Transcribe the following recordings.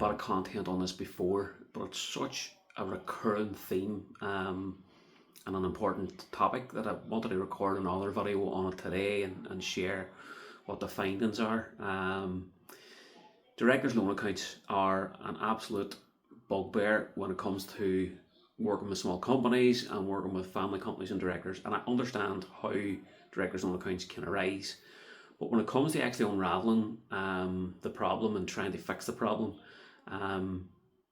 bit of content on this before, but it's such a recurring theme and an important topic that I wanted to record another video on it today and share what the findings are. Directors' loan accounts are an absolute bugbear when it comes to working with small companies and working with family companies and directors, and I understand how directors' loan accounts can arise. But when it comes to actually unraveling the problem and trying to fix the problem,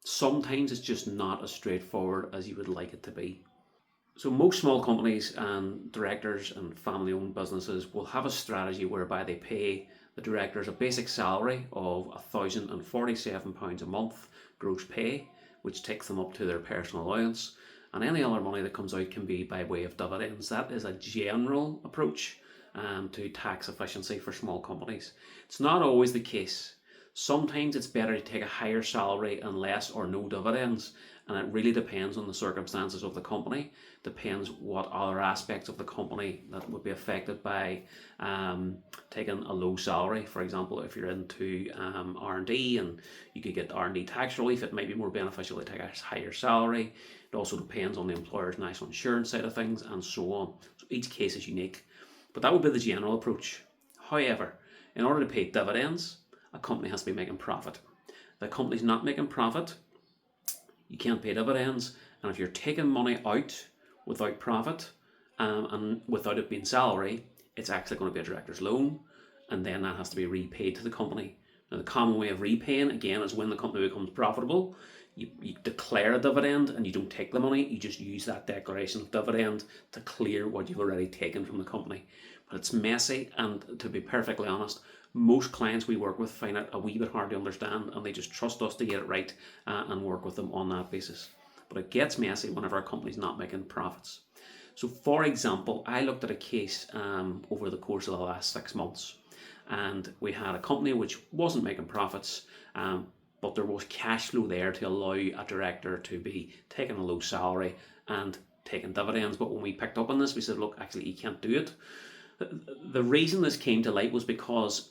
sometimes it's just not as straightforward as you would like it to be. So most small companies and directors and family-owned businesses will have a strategy whereby they pay the directors a basic salary of £1,047 a month gross pay, which takes them up to their personal allowance, and any other money that comes out can be by way of dividends. That is a general approach to tax efficiency for small companies. It's not always the case. Sometimes it's better to take a higher salary and less or no dividends, and it really depends on the circumstances of the company. Depends what other aspects of the company that would be affected by taking a low salary. For example, if you're into R&D and you could get R&D tax relief, it might be more beneficial to take a higher salary. It also depends on the employer's national insurance side of things and so on. So each case is unique, but that would be the general approach. However, in order to pay dividends, a company has to be making profit. If the company's not making profit, you can't pay dividends, and if you're taking money out without profit and without it being salary, it's actually going to be a director's loan, and then that has to be repaid to the company. Now, the common way of repaying, again, is when the company becomes profitable, you declare a dividend and you don't take the money, you just use that declaration of dividend to clear what you've already taken from the company. But it's messy, and to be perfectly honest, most clients we work with find it a wee bit hard to understand, and they just trust us to get it right and work with them on that basis. But it gets messy whenever a company's not making profits. So for example, I looked at a case over the course of the last 6 months, and we had a company which wasn't making profits, but there was cash flow there to allow a director to be taking a low salary and taking dividends. But when we picked up on this, we said, look, actually you can't do it. The reason this came to light was because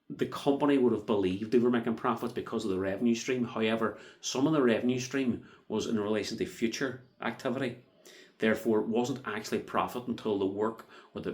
the company would have believed they were making profits because of the revenue stream. However, some of the revenue stream was in relation to future activity. Therefore, it wasn't actually profit until the work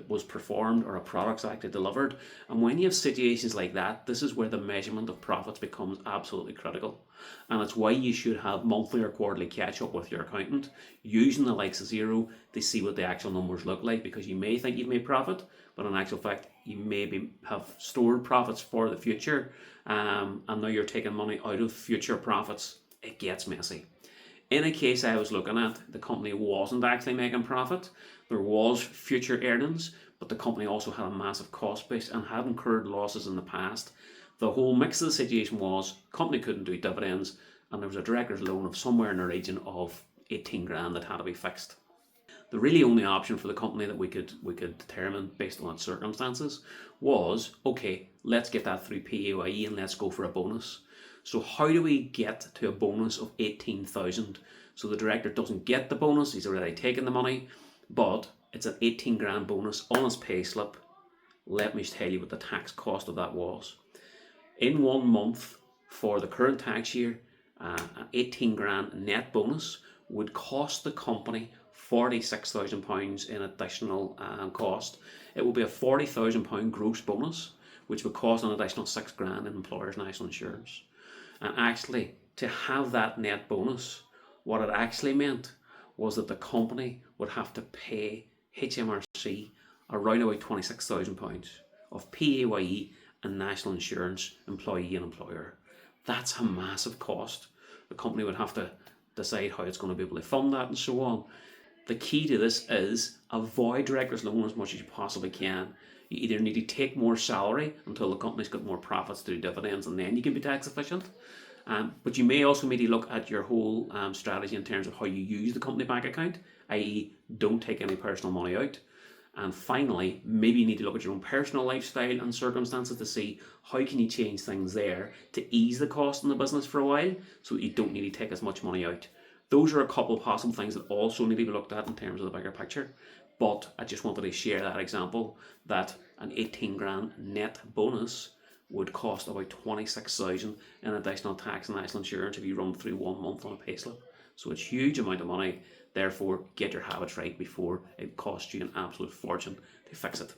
was performed or a product's actually delivered. And when you have situations like that, this is where the measurement of profits becomes absolutely critical. And it's why you should have monthly or quarterly catch up with your accountant using the likes of Xero to see what the actual numbers look like, because you may think you've made profit, but in actual fact, you maybe have stored profits for the future, and now you're taking money out of future profits. It gets messy. In a case I was looking at, the company wasn't actually making profit. There was future earnings, but the company also had a massive cost base and had incurred losses in the past. The whole mix of the situation was company couldn't do dividends, and there was a director's loan of somewhere in the region of 18 grand that had to be fixed. The really only option for the company that we could determine based on its circumstances was, okay, let's get that through PAYE and let's go for a bonus. So how do we get to a bonus of 18,000? So the director doesn't get the bonus, he's already taken the money, but it's an 18 grand bonus on his pay slip. Let me tell you what the tax cost of that was. In 1 month for the current tax year, an 18 grand net bonus would cost the company £46,000 in additional cost. It will be a £40,000 gross bonus, which would cost an additional 6 grand in employer's national insurance. And actually, to have that net bonus, what it actually meant was that the company would have to pay HMRC around about £26,000 of PAYE and national insurance, employee and employer. That's a massive cost. The company would have to decide how it's going to be able to fund that and so on. The key to this is avoid director's loan as much as you possibly can. You either need to take more salary until the company's got more profits through dividends, and then you can be tax efficient. But you may also need to look at your whole strategy in terms of how you use the company bank account, i.e. don't take any personal money out. And finally, maybe you need to look at your own personal lifestyle and circumstances to see how can you change things there to ease the cost in the business for a while so that you don't need to take as much money out. Those are a couple of possible things that also need to be looked at in terms of the bigger picture. But I just wanted to share that example that an 18 grand net bonus would cost about 26,000 in additional tax and national insurance if you run through 1 month on a payslip. So it's a huge amount of money. Therefore, get your habits right before it costs you an absolute fortune to fix it.